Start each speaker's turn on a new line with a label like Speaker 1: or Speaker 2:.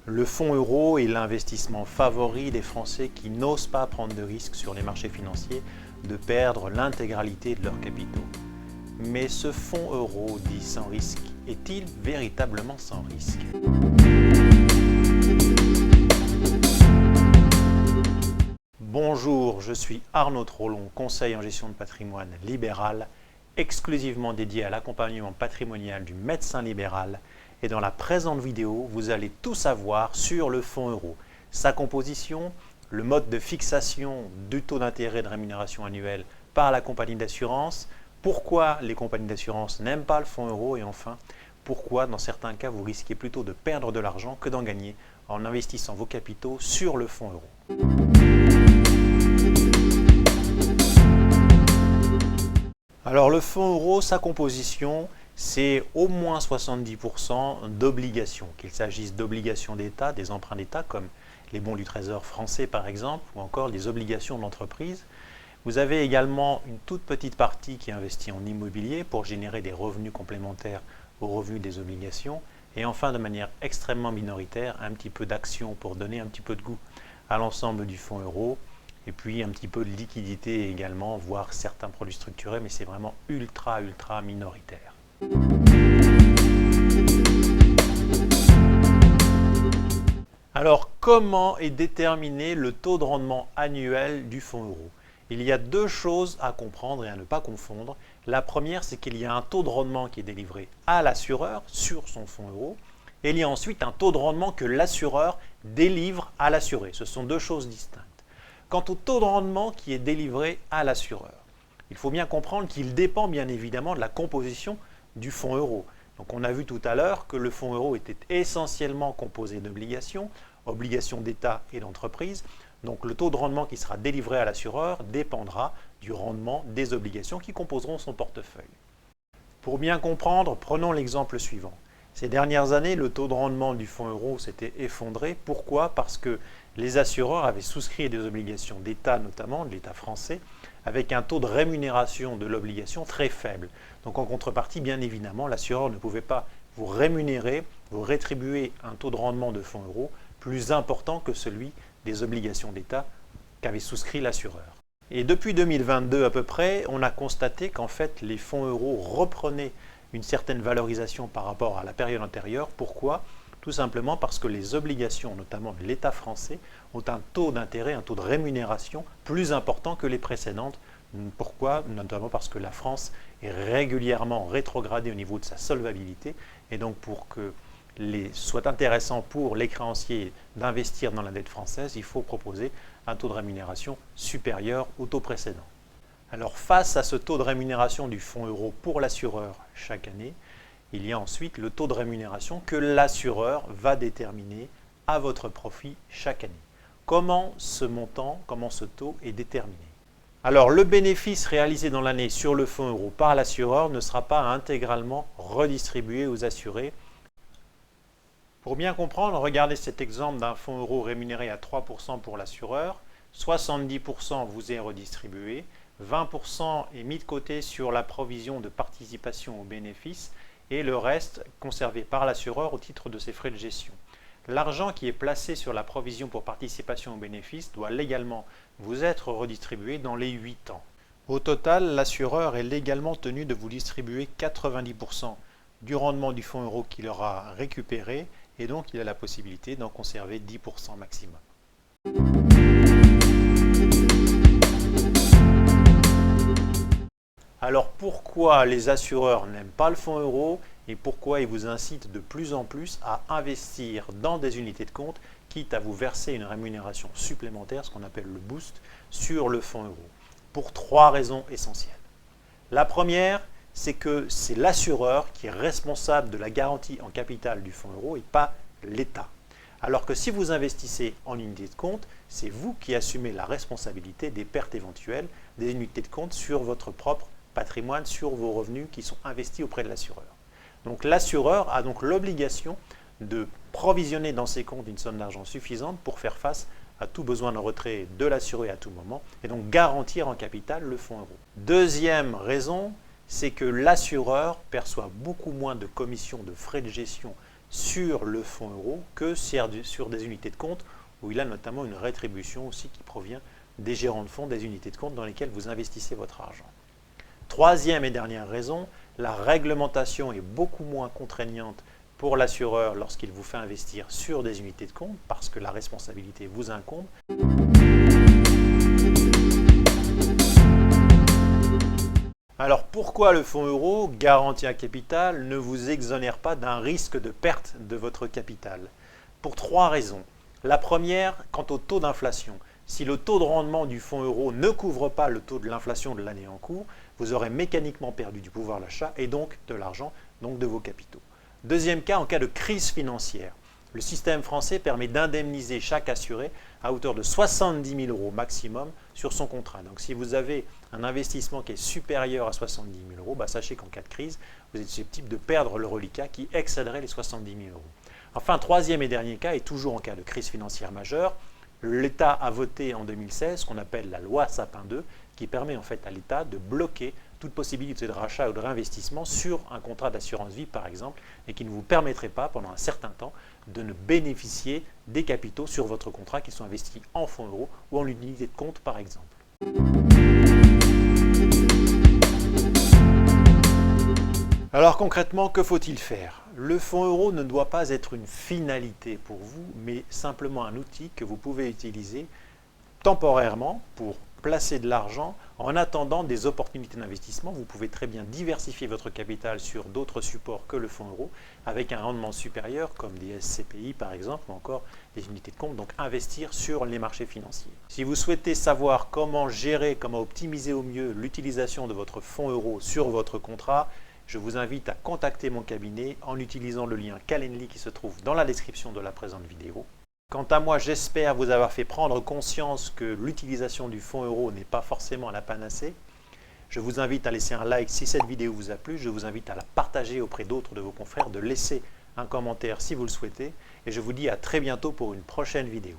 Speaker 1: Le fonds euro est l'investissement favori des Français qui n'osent pas prendre de risques sur les marchés financiers de perdre l'intégralité de leurs capitaux. Mais ce fonds euro dit sans risque est-il véritablement sans risque? Bonjour, je suis Arnaud Trollon, conseiller en gestion de patrimoine libéral, exclusivement dédié à l'accompagnement patrimonial du médecin libéral. Et dans la présente vidéo, vous allez tout savoir sur le fonds euro, sa composition, le mode de fixation du taux d'intérêt de rémunération annuelle par la compagnie d'assurance, pourquoi les compagnies d'assurance n'aiment pas le fonds euro et enfin, pourquoi dans certains cas vous risquez plutôt de perdre de l'argent que d'en gagner en investissant vos capitaux sur le fonds euro. Alors le fonds euro, sa composition, c'est au moins 70% d'obligations, qu'il s'agisse d'obligations d'État, des emprunts d'État comme les bons du Trésor français par exemple, ou encore les obligations d'entreprise. Vous avez également une toute petite partie qui est investie en immobilier pour générer des revenus complémentaires aux revenus des obligations. Et enfin, de manière extrêmement minoritaire, un petit peu d'actions pour donner un petit peu de goût à l'ensemble du fonds euro. Et puis un petit peu de liquidité également, voire certains produits structurés, mais c'est vraiment ultra minoritaire. Alors, comment est déterminé le taux de rendement annuel du fonds euro? Il y a deux choses à comprendre et à ne pas confondre. La première, c'est qu'il y a un taux de rendement qui est délivré à l'assureur sur son fonds euro. Et il y a ensuite un taux de rendement que l'assureur délivre à l'assuré. Ce sont deux choses distinctes. Quant au taux de rendement qui est délivré à l'assureur, il faut bien comprendre qu'il dépend bien évidemment de la composition du fonds euro. Donc on a vu tout à l'heure que le fonds euro était essentiellement composé d'obligations, obligations d'État et d'entreprise. Donc le taux de rendement qui sera délivré à l'assureur dépendra du rendement des obligations qui composeront son portefeuille. Pour bien comprendre, prenons l'exemple suivant. Ces dernières années, le taux de rendement du fonds euro s'était effondré. Pourquoi? Parce que les assureurs avaient souscrit des obligations d'État, notamment de l'État français, avec un taux de rémunération de l'obligation très faible. Donc en contrepartie, bien évidemment, l'assureur ne pouvait pas vous rémunérer, vous rétribuer un taux de rendement de fonds euro plus important que celui des obligations d'État qu'avait souscrit l'assureur. Et depuis 2022 à peu près, on a constaté qu'en fait les fonds euros reprenaient une certaine valorisation par rapport à la période antérieure. Pourquoi? Tout simplement parce que les obligations, notamment de l'État français, ont un taux d'intérêt, un taux de rémunération plus important que les précédentes. Pourquoi? Notamment parce que la France est régulièrement rétrogradée au niveau de sa solvabilité et donc pour que soit intéressant pour les créanciers d'investir dans la dette française, il faut proposer un taux de rémunération supérieur au taux précédent. Alors face à ce taux de rémunération du fonds euro pour l'assureur chaque année, il y a ensuite le taux de rémunération que l'assureur va déterminer à votre profit chaque année. Comment ce montant, comment ce taux est déterminé? Alors le bénéfice réalisé dans l'année sur le fonds euro par l'assureur ne sera pas intégralement redistribué aux assurés. Pour bien comprendre, regardez cet exemple d'un fonds euro rémunéré à 3% pour l'assureur, 70% vous est redistribué, 20% est mis de côté sur la provision de participation aux bénéfices et le reste conservé par l'assureur au titre de ses frais de gestion. L'argent qui est placé sur la provision pour participation aux bénéfices doit légalement vous être redistribué dans les 8 ans. Au total, l'assureur est légalement tenu de vous distribuer 90% du rendement du fonds euro qu'il aura récupéré et donc il a la possibilité d'en conserver 10% maximum. Alors pourquoi les assureurs n'aiment pas le fonds euro et pourquoi ils vous incitent de plus en plus à investir dans des unités de compte, quitte à vous verser une rémunération supplémentaire, ce qu'on appelle le boost, sur le fonds euro? Pour trois raisons essentielles. La première, c'est que c'est l'assureur qui est responsable de la garantie en capital du fonds euro et pas l'État. Alors que si vous investissez en unité de compte, c'est vous qui assumez la responsabilité des pertes éventuelles des unités de compte sur votre propre patrimoine, sur vos revenus qui sont investis auprès de l'assureur. Donc l'assureur a donc l'obligation de provisionner dans ses comptes une somme d'argent suffisante pour faire face à tout besoin de retrait de l'assuré à tout moment et donc garantir en capital le fonds euro. Deuxième raison, c'est que l'assureur perçoit beaucoup moins de commissions de frais de gestion sur le fonds euro que sur des unités de compte où il a notamment une rétribution aussi qui provient des gérants de fonds, des unités de compte dans lesquelles vous investissez votre argent. Troisième et dernière raison, la réglementation est beaucoup moins contraignante pour l'assureur lorsqu'il vous fait investir sur des unités de compte parce que la responsabilité vous incombe. Alors pourquoi le fonds euro garanti à capital ne vous exonère pas d'un risque de perte de votre capital? Pour trois raisons. La première, quant au taux d'inflation. Si le taux de rendement du fonds euro ne couvre pas le taux de l'inflation de l'année en cours, vous aurez mécaniquement perdu du pouvoir d'achat et donc de l'argent, donc de vos capitaux. Deuxième cas, en cas de crise financière. Le système français permet d'indemniser chaque assuré à hauteur de 70 000 euros maximum sur son contrat. Donc si vous avez un investissement qui est supérieur à 70 000 euros, sachez qu'en cas de crise, vous êtes susceptible de perdre le reliquat qui excéderait les 70 000 euros. Enfin, troisième et dernier cas, et toujours en cas de crise financière majeure, l'État a voté en 2016 ce qu'on appelle la loi Sapin 2, qui permet en fait à l'État de bloquer toute possibilité de rachat ou de réinvestissement sur un contrat d'assurance vie par exemple, et qui ne vous permettrait pas pendant un certain temps de ne bénéficier des capitaux sur votre contrat qui sont investis en fonds euros ou en unité de compte par exemple. Alors concrètement, que faut-il faire? Le fonds euro ne doit pas être une finalité pour vous, mais simplement un outil que vous pouvez utiliser temporairement pour placer de l'argent en attendant des opportunités d'investissement. Vous pouvez très bien diversifier votre capital sur d'autres supports que le fonds euro avec un rendement supérieur comme des SCPI par exemple ou encore des unités de compte, donc investir sur les marchés financiers. Si vous souhaitez savoir comment gérer, comment optimiser au mieux l'utilisation de votre fonds euro sur votre contrat, je vous invite à contacter mon cabinet en utilisant le lien Calendly qui se trouve dans la description de la présente vidéo. Quant à moi, j'espère vous avoir fait prendre conscience que l'utilisation du fonds euro n'est pas forcément la panacée. Je vous invite à laisser un like si cette vidéo vous a plu. Je vous invite à la partager auprès d'autres de vos confrères, de laisser un commentaire si vous le souhaitez. Et je vous dis à très bientôt pour une prochaine vidéo.